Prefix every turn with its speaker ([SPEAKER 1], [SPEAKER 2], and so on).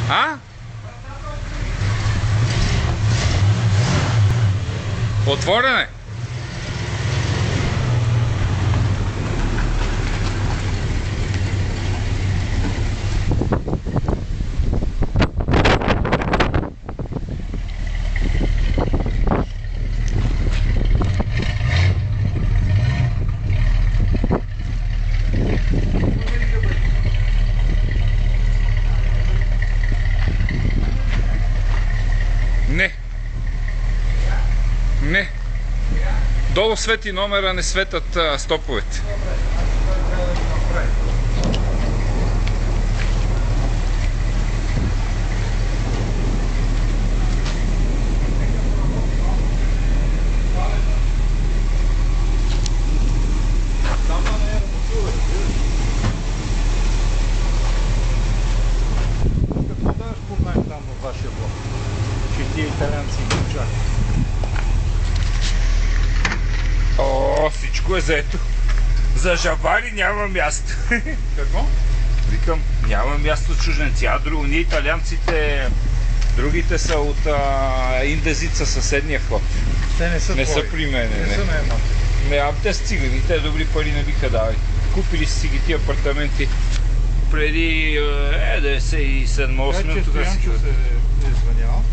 [SPEAKER 1] А? Отворен е. Не. Не. Долу свети номера, не светат стоповете.
[SPEAKER 2] Какво даваш по мен там във вашия блок? Че тия италианци ги чакат.
[SPEAKER 1] О, всичко е заето. За жабари няма място.
[SPEAKER 2] Какво?
[SPEAKER 1] Викам, няма място чужденци. А друго, ние италианците, другите са от Индезица, съседния вход.
[SPEAKER 2] Те не са
[SPEAKER 1] Не
[SPEAKER 2] твои.
[SPEAKER 1] са при мене,
[SPEAKER 2] Не
[SPEAKER 1] не.
[SPEAKER 2] са наемати.
[SPEAKER 1] Не, те са цигани, те добри пари не биха дали. Купили си ги тия апартаменти преди 97-8
[SPEAKER 2] Вече
[SPEAKER 1] тогава си.
[SPEAKER 2] Стоянчо се е звънял.